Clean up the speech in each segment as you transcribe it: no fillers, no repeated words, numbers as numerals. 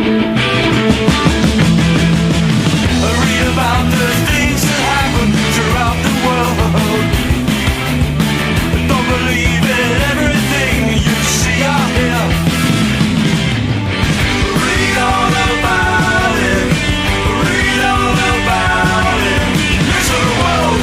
Read about the things that happen throughout the world. Don't believe in everything you see or hear. Read all about it. Read all about it. Listen to the world.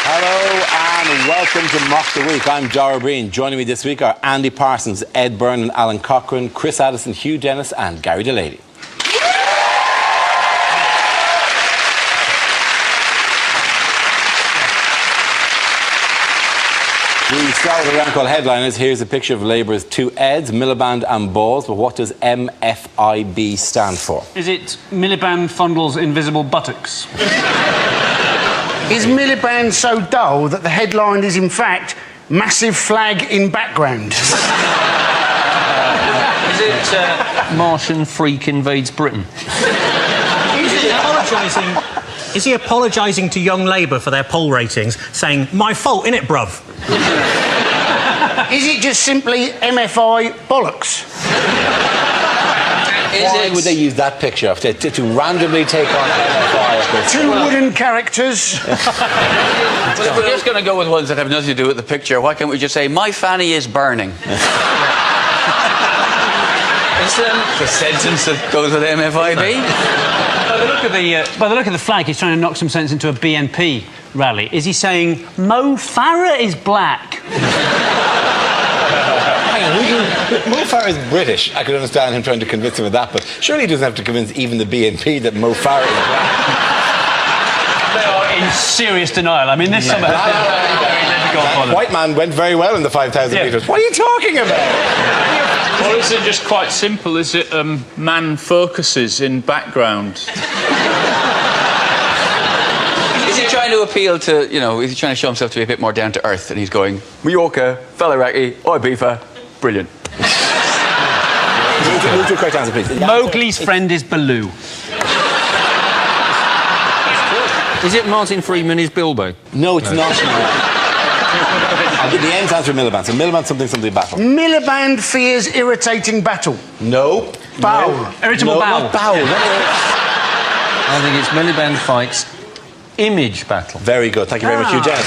Hello and welcome to Mock the Week. I'm Dara O'Briain. Joining me this week are Andy Parsons, Ed Byrne and Alun, Cochrane, Chris Addison, Hugh Dennis and Gary Delaney. We start with a round called Headliners. Here's a picture of Labour's two Eds, Miliband and Balls. But what does MFIB stand for? Is it Miliband Fondle's Invisible Buttocks? Is Miliband so dull that the headline is, in fact, Massive Flag in Background? Is it Martian Freak Invades Britain? Is he apologising to Young Labour for their poll ratings, saying, my fault, innit, bruv? Is it just simply MFI bollocks? Why would they use that picture to randomly take on MFI? Two wooden characters. Well, if we're just going to go with ones that have nothing to do with the picture, why can't we just say, my fanny is burning? It's the sentence that goes with MFIB. By the look of the flag, he's trying to knock some sense into a BNP rally. Is he saying, Mo Farah is black? Hang on, Mo Farah is British. I could understand him trying to convince him of that, but surely he doesn't have to convince even the BNP that Mo Farah is black. They are in serious denial. I mean, this summer has been very difficult for them. White man went very well in the 5,000 metres. What are you talking about? Or is it just quite simple? Is it man focuses in background? Is he trying to appeal to, you know, is he trying to show himself to be a bit more down to earth? And he's going, Mallorca, Faliraki, Ibiza, brilliant. Move to a correct answer, please. Mowgli's friend is Baloo. Is it Martin Freeman is Bilbo? No, it's not. I'll give the end answer to Miliband. So Miliband something battle. Miliband fears irritating battle. No. Bowel. No. Irritable no, bowel. Not bowel. I think it's Miliband fights image battle. Very good. Thank you very much, Hugh Dennis.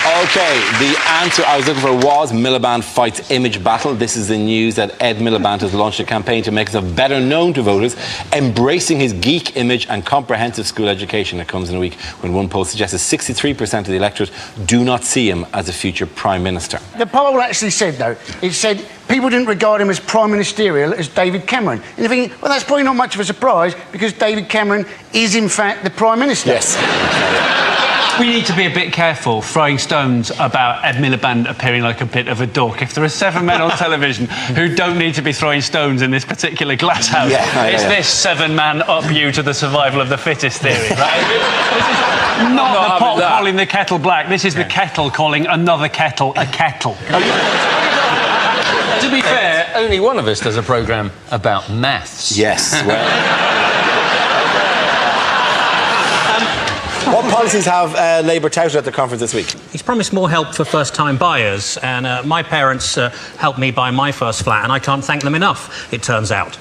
Okay, the answer I was looking for was Miliband fights image battle. This is the news that Ed Miliband has launched a campaign to make himself better known to voters, embracing his geek image and comprehensive school education. It comes in a week when one poll suggests that 63% of the electorate do not see him as a future Prime Minister. The poll actually said, though, it said people didn't regard him as prime ministerial as David Cameron. And you're thinking, well, that's probably not much of a surprise because David Cameron is, in fact, the Prime Minister. Yes. We need to be a bit careful throwing stones about Ed Miliband appearing like a bit of a dork. If there are 7 men on television who don't need to be throwing stones in this particular glass house, it's this 7-man up you to the survival of the fittest theory, right? This is not the pot calling the kettle black. This is the kettle calling another kettle a kettle. To be fair, only one of us does a programme about maths. Yes, well... What policies have Labour touted at the conference this week? He's promised more help for first-time buyers, and my parents helped me buy my first flat, and I can't thank them enough, it turns out.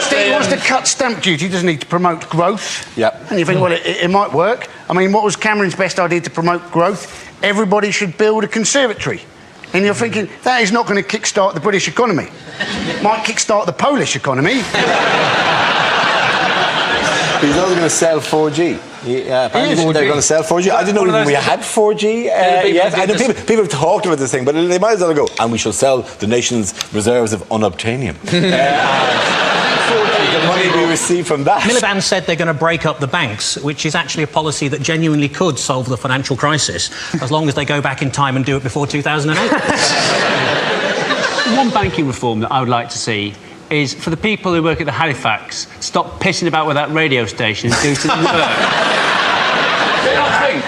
He wants to cut stamp duty, doesn't he, to promote growth? Yep. And you think, well, it might work. I mean, what was Cameron's best idea to promote growth? Everybody should build a conservatory. And you're thinking, that is not going to kick-start the British economy. It might kick-start the Polish economy. He's also going to sell 4G. Apparently they're going to sell 4G. I didn't know even we had 4G yet. I know people have talked about this thing, but they might as well go, and we shall sell the nation's reserves of unobtainium. The money we receive from that. Miliband said they're going to break up the banks, which is actually a policy that genuinely could solve the financial crisis, as long as they go back in time and do it before 2008. One banking reform that I would like to see is for the people who work at the Halifax, stop pissing about with that radio station and do some work.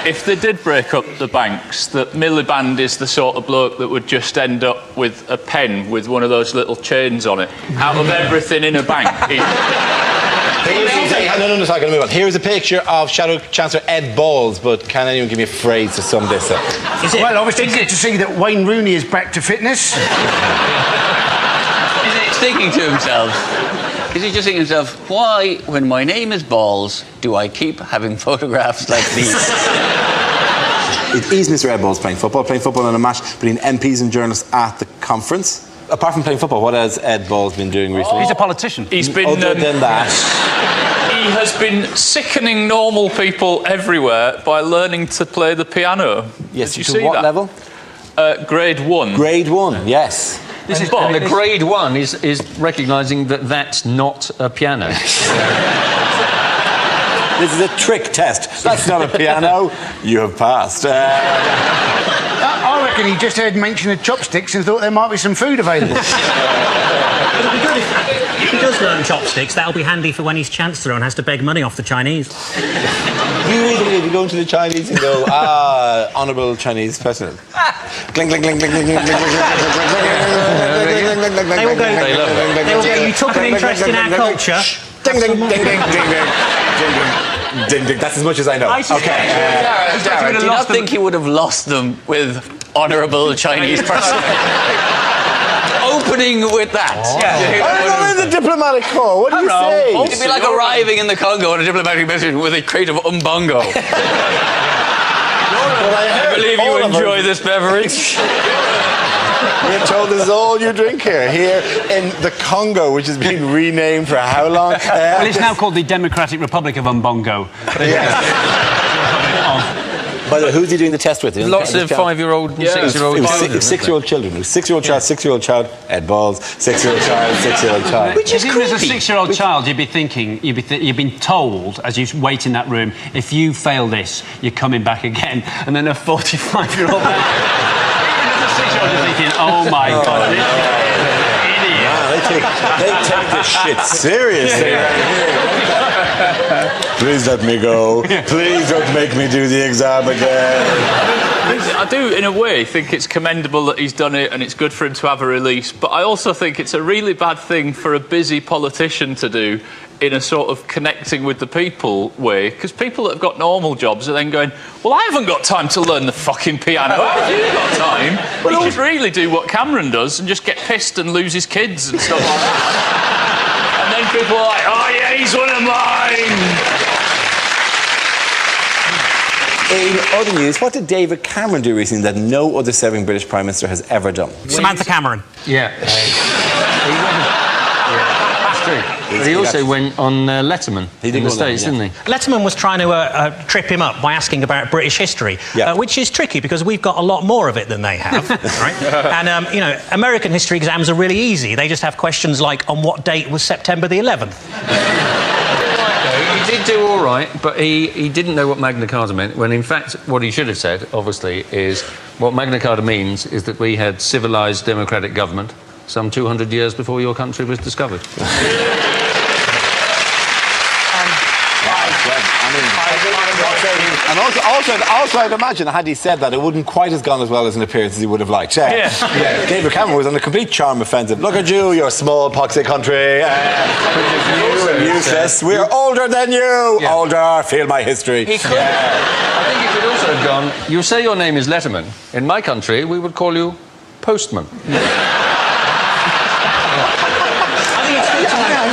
if they did break up the banks, that Miliband is the sort of bloke that would just end up with a pen with one of those little chains on it, out of everything in a bank. No, so I'm going to move on. Here's a picture of Shadow Chancellor Ed Balls, but can anyone give me a phrase to sum this up? Well, obviously, good to see that Wayne Rooney is back to fitness. Is he thinking to himself? Is he just thinking to himself, why, when my name is Balls, do I keep having photographs like these? It is Mr. Ed Balls playing football in a match between MPs and journalists at the conference. Apart from playing football, what has Ed Balls been doing recently? He's a politician. He's been... Other than that... He has been sickening normal people everywhere by learning to play the piano. Yes, Did you to see what that? level? Grade 1. Grade 1, yes. And the grade 1 is recognising that that's not a piano. This is a trick test. That's not a piano. You have passed. I reckon he just heard mention of chopsticks and thought there might be some food available. If he does learn chopsticks, that'll be handy for when he's Chancellor and has to beg money off the Chinese. You really believe you go into the Chinese and go, honourable Chinese president. Cling, cling, cling, cling, cling, cling, cling, cling, cling, They will go, you took an interest in our culture. Ding, ding, ding, ding, ding, ding, ding, ding. That's as much as I know. Okay. Dara, do you not think he would have lost them with honourable Chinese person? Opening with that. I'm in the diplomatic corps. What do you say? It'd be like arriving in the Congo on a diplomatic mission with a crate of umbongo. I believe you enjoy this beverage. We're told this is all you drink here in the Congo, which has been renamed for how long? Well, it's now called the Democratic Republic of Umbongo. By the way, who's he doing the test with? Lots of 5-year-old and 6-year-old children. It was 6-year-old children. It was 6-year-old child, 6-year-old child, Ed Balls, 6-year-old child, 6-year-old child. Which is creepy. As a 6-year-old child, you'd be thinking, you've been told, as you wait in that room, if you fail this, you're coming back again. And then a 45-year-old man... As a 6-year-old, you're thinking, oh my God, this idiot. They take this shit seriously. Please let me go. Please don't make me do the exam again. I do, in a way, think it's commendable that he's done it and it's good for him to have a release, but I also think it's a really bad thing for a busy politician to do in a sort of connecting with the people way, because people that have got normal jobs are then going, well, I haven't got time to learn the fucking piano. How have you got time? Well, he should really do what Cameron does and just get pissed and lose his kids and stuff like that. And then people are like, oh yeah, he's one of mine. In other news, what did David Cameron do recently that no other serving British Prime Minister has ever done? Samantha Cameron. Yeah. That's true. But he also went on Letterman in the States, didn't he? Letterman was trying to trip him up by asking about British history, which is tricky because we've got a lot more of it than they have, right? And, you know, American history exams are really easy. They just have questions like, on what date was September the 11th? He did do all right, but he didn't know what Magna Carta meant, when in fact what he should have said, obviously, is what Magna Carta means is that we had civilised democratic government some 200 years before your country was discovered. And also, I'd imagine, had he said that, it wouldn't quite have gone as well as an appearance as he would have liked. David Cameron was on a complete charm offensive. Look at you, your small, poxy country. Useless. We're older than you. Older. Feel my history. He could. I think he could also have gone, you say your name is Letterman. In my country, we would call you Postman.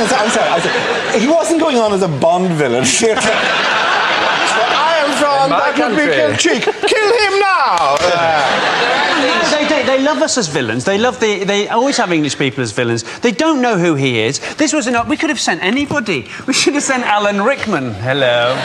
I'm sorry. He wasn't going on as a Bond villain. I am from that would be Kill Cheek. Kill him now! They love us as villains. They always have English people as villains. They don't know who he is. This was we could have sent anybody. We should have sent Alan Rickman. Hello.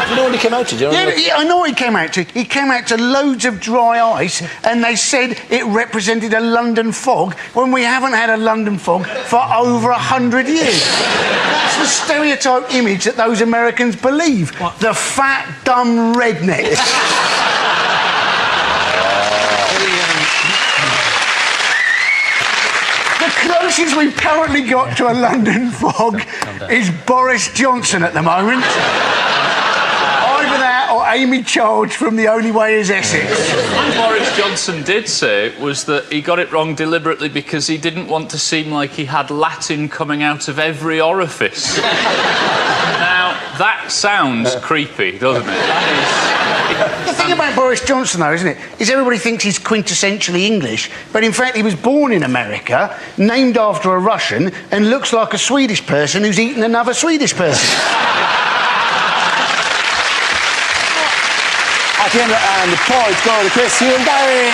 You know what he came out to? Do you know I know what he came out to. He came out to loads of dry ice, and they said it represented a London fog when we haven't had a London fog for over 100 years. That's the stereotype image that those Americans believe. What? The fat, dumb redneck. The closest we've currently got to a London fog is Boris Johnson at the moment. Either that or Amy Childs from The Only Way Is Essex. What Boris Johnson did say was that he got it wrong deliberately because he didn't want to seem like he had Latin coming out of every orifice. Now, that sounds creepy, doesn't it? The thing about Boris Johnson, though, isn't it, is everybody thinks he's quintessentially English, but in fact he was born in America, named after a Russian, and looks like a Swedish person who's eaten another Swedish person. At the end, and the points go to Chris, Hugh and Gary.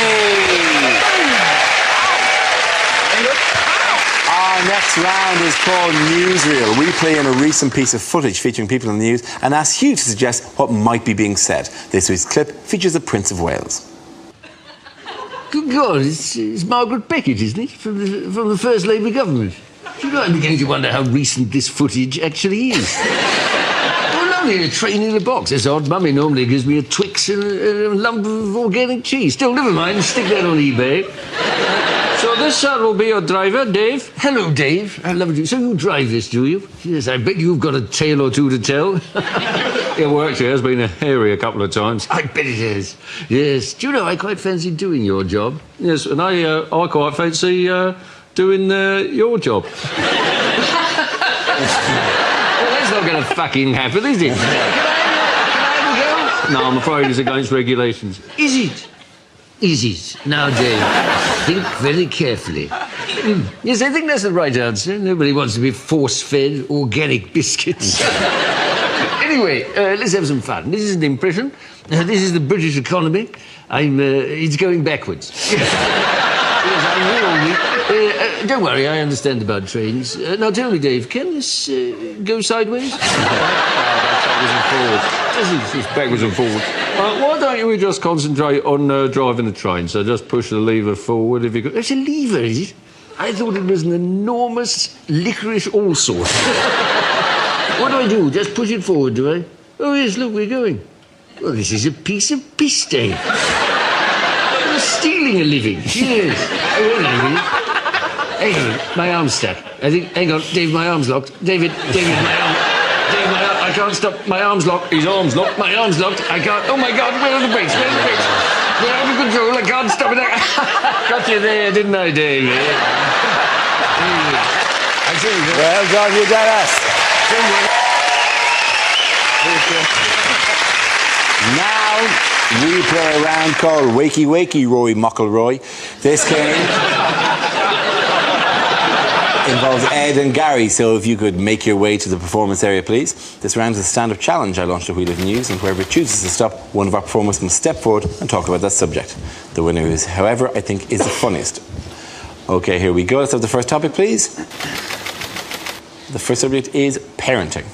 Our next round is called Newsreel. We play in a recent piece of footage featuring people in the news and ask Hugh to suggest what might be being said. This week's clip features the Prince of Wales. Good God, it's Margaret Beckett, isn't it? From the first Labour government. Do you know, I'm beginning to wonder how recent this footage actually is. A train in a box. That's odd. Mummy normally gives me a Twix and a lump of organic cheese. Still, never mind. Stick that on eBay. So this will be your driver, Dave. Hello, Dave. I love you. So you drive this, do you? Yes, I bet you've got a tale or two to tell. Yeah, well, actually, it has been hairy a couple of times. I bet it has. Yes. Do you know, I quite fancy doing your job. Yes, and I quite fancy doing your job. That's not going to fucking happen, is it? Can I have a go? No, I'm afraid it's against regulations. Is it? Is it? Now, Dave, think very carefully. Yes, I think that's the right answer. Nobody wants to be force-fed organic biscuits. Anyway, let's have some fun. This is an impression. This is the British economy. It's going backwards. Yes, don't worry, I understand about trains. Now tell me, Dave, can this go sideways? Backwards and forwards. It's backwards and forwards. Why don't we just concentrate on driving the train? So just push the lever forward if you could. It's a lever, is it? I thought it was an enormous licorice allsort. What do? Just push it forward, do I? Oh, yes, look, we're going. Well, this is a piece of piss, Dave. You're stealing a living. Yes. Oh, wait a minute. Hang on, my arm's stuck. I think, hang on, Dave, my arm's locked. David, my arm. Dave, my arm, I can't stop. My arm's locked. His arm's locked. My arm's locked. I can't. Oh, my God, where are the brakes? Where are the brakes? They're out of control. I can't stop it. Got you there, didn't I, Dave? I see you. Well done, Hugh Dennis. Now we play a round called Wakey Wakey, Roy Muckleroy. This game involves Ed and Gary, so if you could make your way to the performance area, please. This round is a stand-up challenge. I launched a wheel of news, and whoever chooses to stop, one of our performers must step forward and talk about that subject. The winner is, however, I think is the funniest. Okay, here we go. Let's have the first topic, please. The first subject is parenting.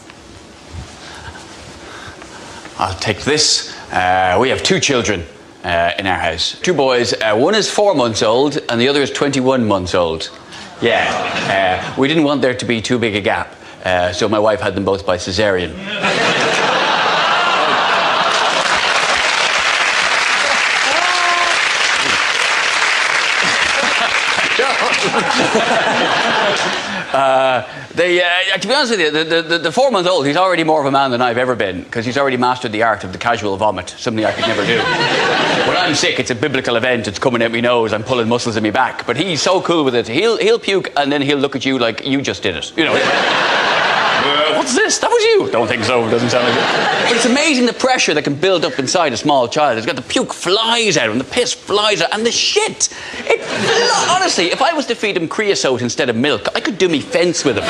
I'll take this. We have 2 children in our house. 2 boys. One is 4 months old and the other is 21 months old. Yeah. We didn't want there to be too big a gap, so my wife had them both by cesarean. To be honest with you, the 4-month-old, he's already more of a man than I've ever been, because he's already mastered the art of the casual vomit, something I could never do. When I'm sick, it's a biblical event, it's coming out my nose, I'm pulling muscles in my back, but he's so cool with it. He'll puke and then he'll look at you like you just did it. You know. What's this? That was you. Don't think so. Doesn't sound like it. But it's amazing the pressure that can build up inside a small child. It's got the puke flies out and the piss flies out and the shit. Honestly, if I was to feed him creosote instead of milk, I could do me fence with him.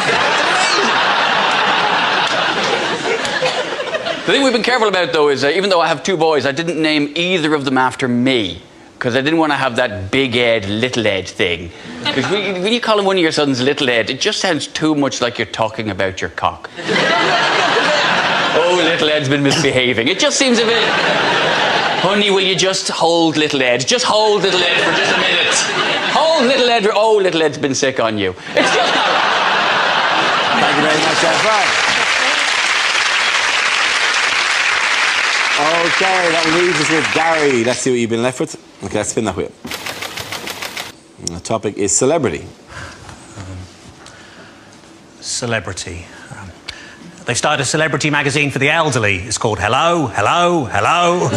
The thing we've been careful about, though, is even though I have 2 boys, I didn't name either of them after me. Because I didn't want to have that big Ed, little Ed thing. Because when you call him one of your sons Little Ed, it just sounds too much like you're talking about your cock. Oh, Little Ed's been misbehaving. It just seems a bit... Honey, will you just hold Little Ed? Just hold Little Ed for just a minute. Hold Little Ed. Oh, Little Ed's been sick on you. It's just not right. Thank you very much, Ed. Okay, that leaves us with Gary. Let's see what you've been left with. Okay, let's spin that wheel. The topic is celebrity. Celebrity. They've started a celebrity magazine for the elderly. It's called Hello, Hello, Hello.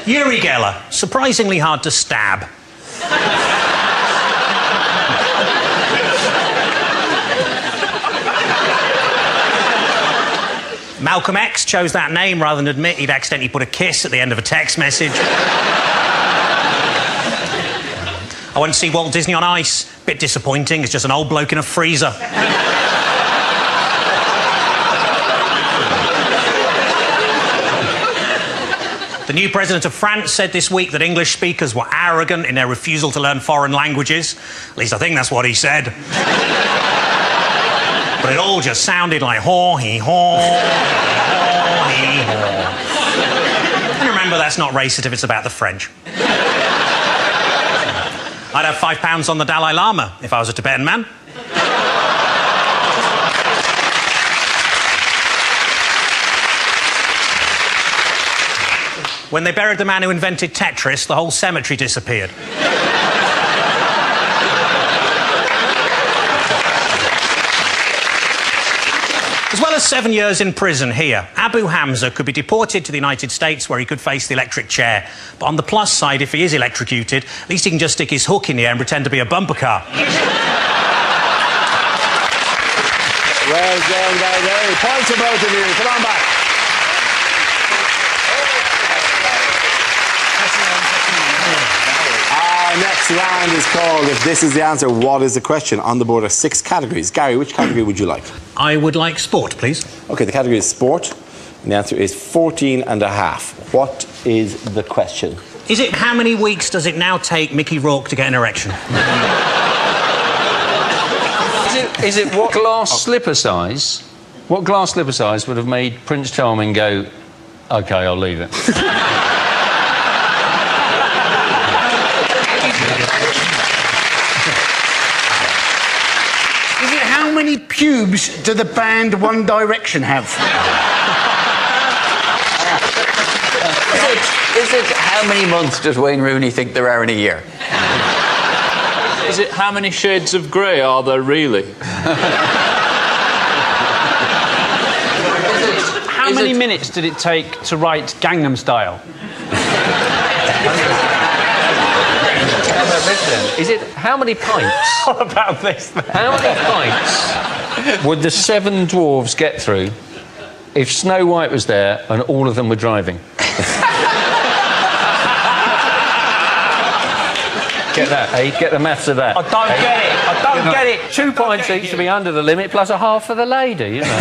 Uri Geller, surprisingly hard to stab. Malcolm X chose that name rather than admit he'd accidentally put a kiss at the end of a text message. I went to see Walt Disney on Ice. Bit disappointing, it's just an old bloke in a freezer. The new president of France said this week that English speakers were arrogant in their refusal to learn foreign languages. At least I think that's what he said. But it all just sounded like haw-hee-haw, haw-hee-haw. And remember, that's not racist if it's about the French. I'd have £5 on the Dalai Lama if I was a Tibetan man. When they buried the man who invented Tetris, the whole cemetery disappeared. As well as 7 years in prison here, Abu Hamza could be deported to the United States where he could face the electric chair. But on the plus side, if he is electrocuted, at least he can just stick his hook in the air and pretend to be a bumper car. Well done, guys. Hey, point to both of you. Come on back. Our next round is called If This Is the Answer, What Is the Question? On the board are 6 categories. Gary, which category would you like? I would like sport, please. OK, the category is sport. And the answer is 14 and a half. What is the question? Is it how many weeks does it now take Mickey Rourke to get an erection? Is it what glass slipper size? What glass slipper size would have made Prince Charming go, OK, I'll leave it? How many pubes do the band One Direction have? Is it how many months does Wayne Rooney think there are in a year? Is it how many shades of grey are there really? How many minutes did it take to write Gangnam Style? Is it how many pints? What about this then? How many pints would the 7 dwarves get through if Snow White was there and all of them were driving? Get that, eh? Get the maths of that. I don't get it. I don't get it. 2 pints each to be under the limit, plus a half for the lady, you know.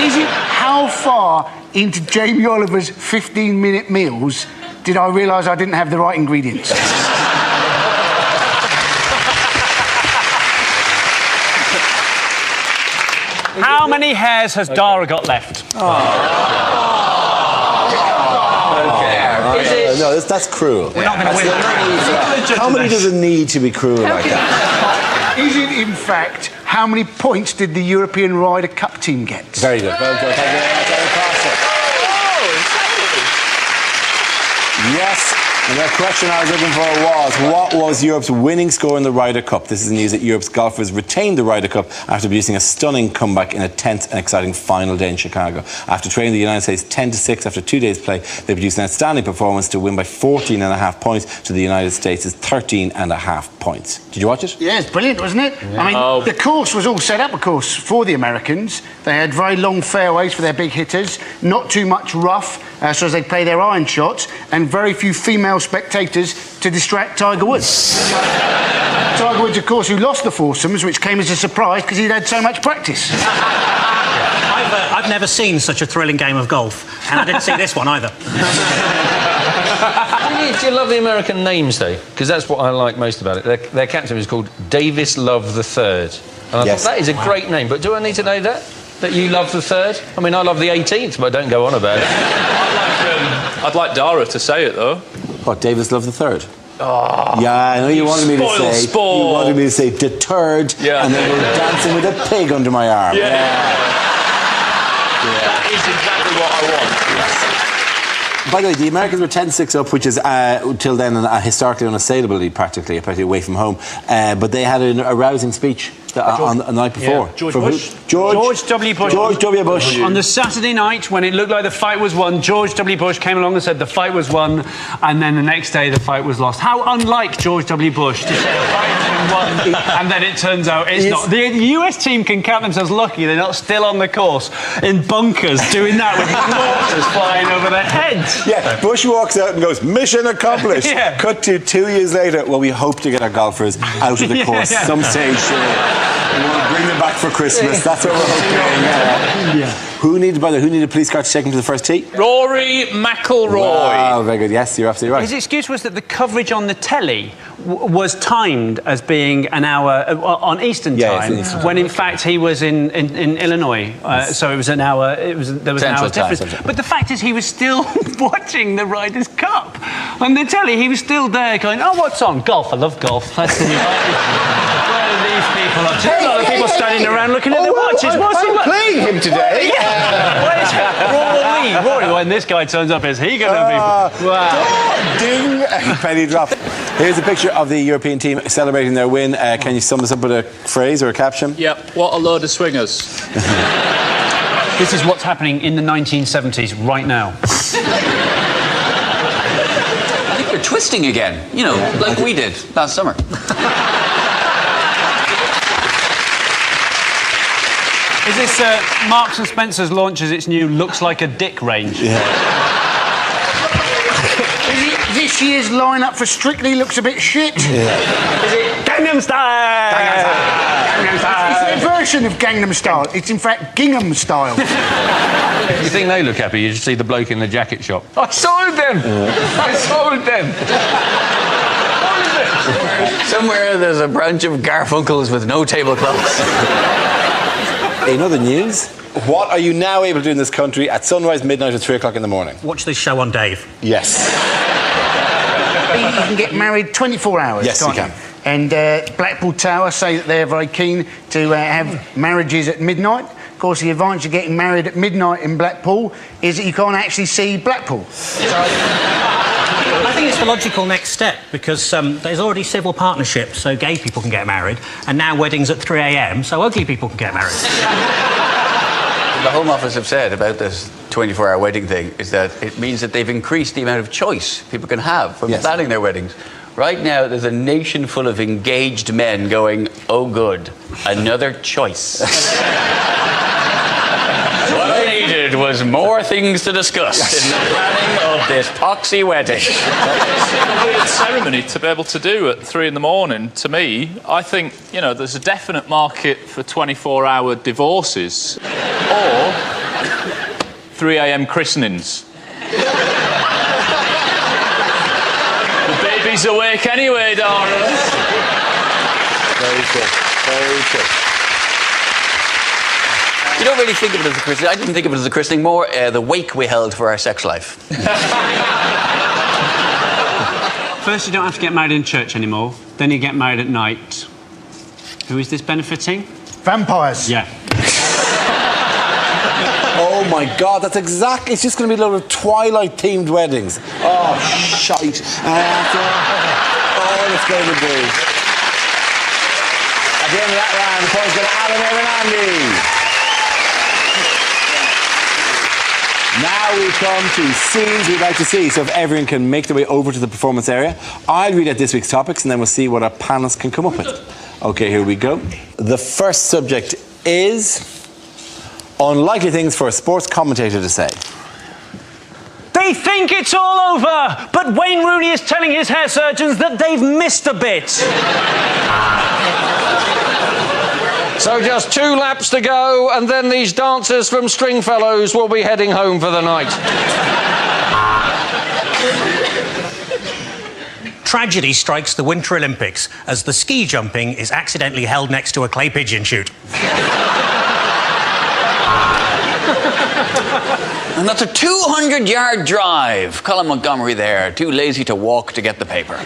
Is it how far into Jamie Oliver's 15-minute meals did I realise I didn't have the right ingredients? How many hairs has Dara got left? No, that's cruel. We're not going to win. How many does it need to be cruel like that? Is it, in fact, how many points did the European Ryder Cup team get? Very good. Well done. Thank you very much, Eric Carson. Yes. And the question I was looking for was, what was Europe's winning score in the Ryder Cup? This is news that Europe's golfers retained the Ryder Cup after producing a stunning comeback in a tense and exciting final day in Chicago. After trailing the United States 10-6 after 2 days' play, they produced an outstanding performance to win by 14.5 points to the United States' 13.5 points. Did you watch it? Yeah, it's brilliant, wasn't it? Yeah. I mean, the course was all set up, of course, for the Americans. They had very long fairways for their big hitters, not too much rough, so as they play their iron shots, and very few female spectators to distract Tiger Woods. Tiger Woods, of course, who lost the foursomes, which came as a surprise because he'd had so much practice. I've never seen such a thrilling game of golf, and I didn't see this one either. Do you love the American names, though? Because that's what I like most about it. Their captain was called Davis Love III. And I thought, that is a great name, but do I need to know that? That you love the 3rd? I mean, I love the 18th, but don't go on about it. I'd like Dara to say it, though. What, Davis Love III? Oh, yeah, I know you wanted me to say. Sport. You wanted me to say deterred, and then we're dancing with a pig under my arm. Yeah. That is exactly what I want. By the way, the Americans were 10-6 up, which is till then a historically unassailable lead, practically away from home. But they had a rousing speech on the night before. George For Bush. who? George W. Bush. George W. Bush. On the Saturday night, when it looked like the fight was won, George W. Bush came along and said the fight was won, and then the next day the fight was lost. How unlike George W. Bush to say the fight has been won, and then it turns out it's not. The US team can count themselves lucky they're not still on the course in bunkers doing that with mortars flying over their heads. Yeah, Bush walks out and goes, mission accomplished. Yeah. Cut to 2 years later, well, we hope to get our golfers out of the course some stage. We want to bring them back for Christmas. That's what we're hoping. Who needed a police car to take him to the first tee? Rory McIlroy. Wow, very good. Yes, you're absolutely right. His excuse was that the coverage on the telly was timed as being an hour on Eastern time, when in fact he was in Illinois. So it was an hour. There was an hour's difference. But the fact is, he was still watching the Ryder's Cup on the telly. He was still there, going, "Oh, what's on? Golf. I love golf. That's the new." Where are these people up to? A lot of people standing around looking at their watches. What's he playing him today? Where's Rory, when this guy turns up, is he going to be? Wow. Ding! Penny drop. Here's a picture of the European team celebrating their win. Can you sum this up with a phrase or a caption? Yep. What a load of swingers. This is what's happening in the 1970s right now. I think you're twisting again. You know, like we did last summer. Is this Marks and Spencer's launches its new looks like a dick range? Is this year's lineup for Strictly looks a bit shit? Is it Gangnam Style? Gangnam Style. It's their version of Gangnam Style. It's in fact Gingham Style. You think they look happy? You should see the bloke in the jacket shop. I sold them! I sold them! Somewhere there's a branch of Garfunkels with no tablecloths. In other news, what are you now able to do in this country at sunrise, midnight, or 3 o'clock in the morning? Watch this show on Dave. Yes. You can get married 24 hours. Yes, you can. And Blackpool Tower say that they're very keen to have marriages at midnight. Of course, the advantage of getting married at midnight in Blackpool is that you can't actually see Blackpool. I think it's the logical next step, because there's already civil partnerships, so gay people can get married, and now weddings at 3 a.m, so ugly people can get married. The Home Office have said about this 24-hour wedding thing is that it means that they've increased the amount of choice people can have from planning their weddings. Right now, there's a nation full of engaged men going, "Oh, good, another choice." What I needed was more things to discuss in the planning of this poxy wedding. It's a weird ceremony to be able to do at 3 in the morning. To me, I think, you know, there's a definite market for 24-hour divorces or 3 a.m. christenings. The baby's awake anyway, darling. Very true. Very true. You don't really think of it as a christening. I didn't think of it as a christening, more the wake we held for our sex life. First, you don't have to get married in church anymore. Then you get married at night. Who is this benefiting? Vampires. Yeah. Oh my God, that's exactly. It's just going to be a load of Twilight-themed weddings. Oh, shite. That's all it's going to be. At the end of that round, the point's going to Alun and Andy. Now we come to scenes we'd like to see. So if everyone can make their way over to the performance area, I'll read out this week's topics and then we'll see what our panelists can come up with. Okay, here we go. The first subject is unlikely things for a sports commentator to say. They think it's all over, but Wayne Rooney is telling his hair surgeons that they've missed a bit. So just 2 laps to go, and then these dancers from Stringfellows will be heading home for the night. Tragedy strikes the Winter Olympics as the ski jumping is accidentally held next to a clay pigeon shoot. And that's a 200-yard drive. Colin Montgomery there, too lazy to walk to get the paper.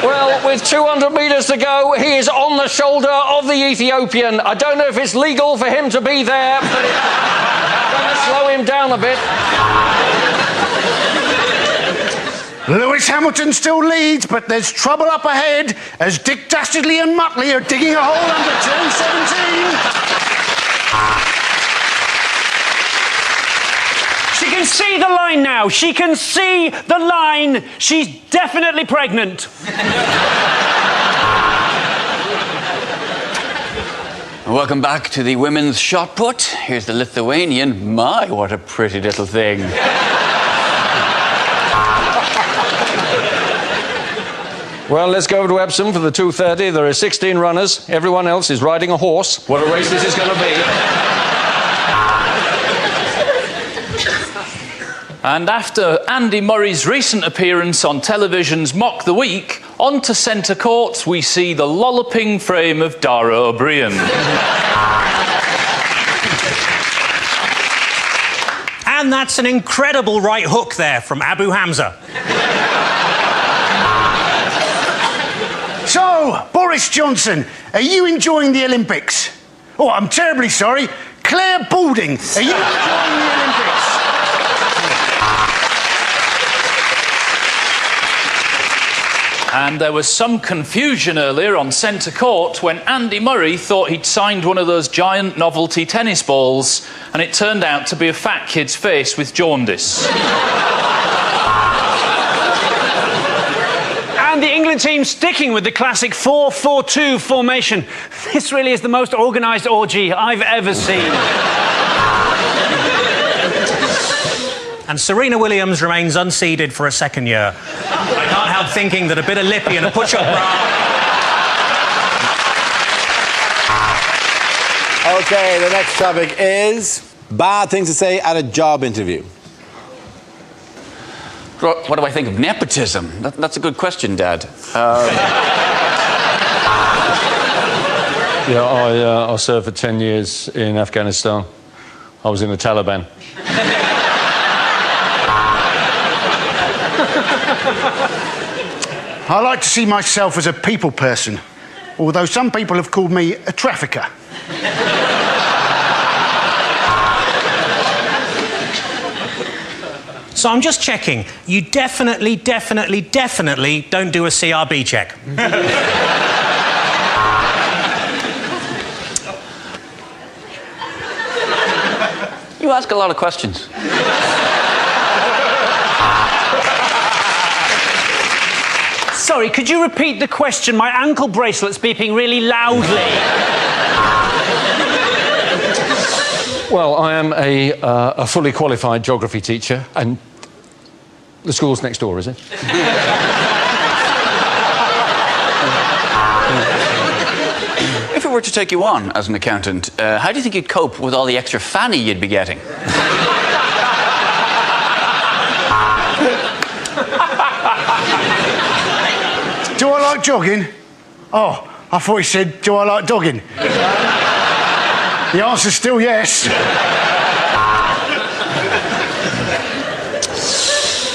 Well, with 200 metres to go, he is on the shoulder of the Ethiopian. I don't know if it's legal for him to be there, but I'm going to slow him down a bit. Lewis Hamilton still leads, but there's trouble up ahead as Dick Dastardly and Muttley are digging a hole under turn 17. She can see the line now. She can see the line. She's definitely pregnant. Welcome back to the women's shot put. Here's the Lithuanian. My, what a pretty little thing. Well, let's go over to Epsom for the 2:30. There are 16 runners. Everyone else is riding a horse. What a race this is going to be. And after Andy Murray's recent appearance on television's Mock the Week, onto centre court we see the lolloping frame of Dara O'Briain. And that's an incredible right hook there from Abu Hamza. So, Boris Johnson, are you enjoying the Olympics? Oh, I'm terribly sorry. Claire Balding, are you enjoying the Olympics? And there was some confusion earlier on centre court when Andy Murray thought he'd signed one of those giant novelty tennis balls, and it turned out to be a fat kid's face with jaundice. And the England team sticking with the classic 4-4-2 formation. This really is the most organised orgy I've ever seen. And Serena Williams remains unseeded for a second year. I can't help thinking that a bit of lippy and a push-up bra... OK, the next topic is bad things to say at a job interview. What do I think of nepotism? That's a good question, Dad. Yeah, I served for 10 years in Afghanistan. I was in the Taliban. I like to see myself as a people person, although some people have called me a trafficker. So I'm just checking. You definitely don't do a CRB check. You ask a lot of questions. Sorry, could you repeat the question? My ankle bracelet's beeping really loudly. Well, I am a fully qualified geography teacher, and the school's next door, is it? If we were to take you on as an accountant, how do you think you'd cope with all the extra fanny you'd be getting? Do I like jogging? Oh, I thought he said, do I like dogging? The answer's still yes.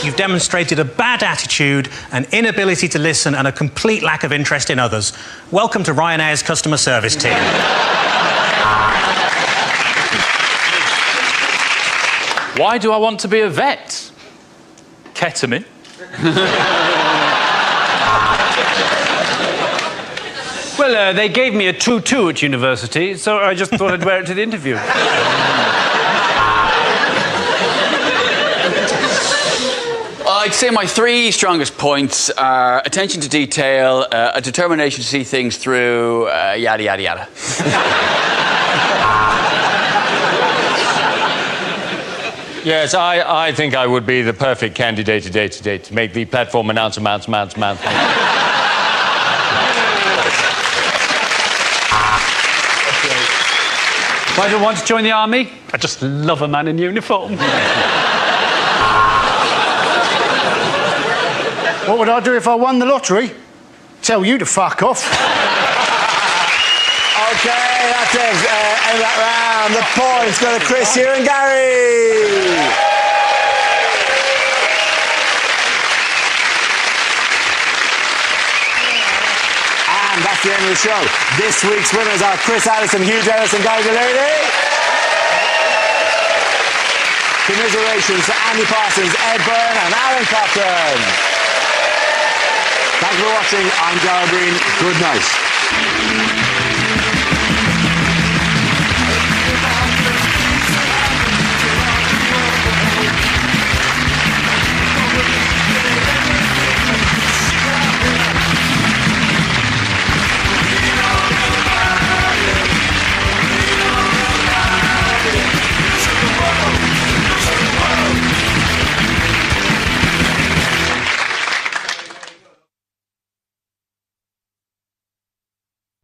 You've demonstrated a bad attitude, an inability to listen, and a complete lack of interest in others. Welcome to Ryanair's customer service team. Why do I want to be a vet? Ketamine. Well, they gave me a 2-2 at university, so I just thought I'd wear it to the interview. I'd say my three strongest points are attention to detail, a determination to see things through, yada, yada, yada. Yes, I think I would be the perfect candidate today to make the platform announcement. Why do I want to join the army? I just love a man in uniform. What would I do if I won the lottery? Tell you to fuck off. OK, that's it. End of that round. The points go to Chris, Hugh and Gary. And that's the end of the show. This week's winners are Chris Addison, Hugh Dennis and Gary Delaney. Commiserations to Andy Parsons, Ed Byrne and Alun Cochrane. Thanks for watching. I'm Dara O'Briain. Good night.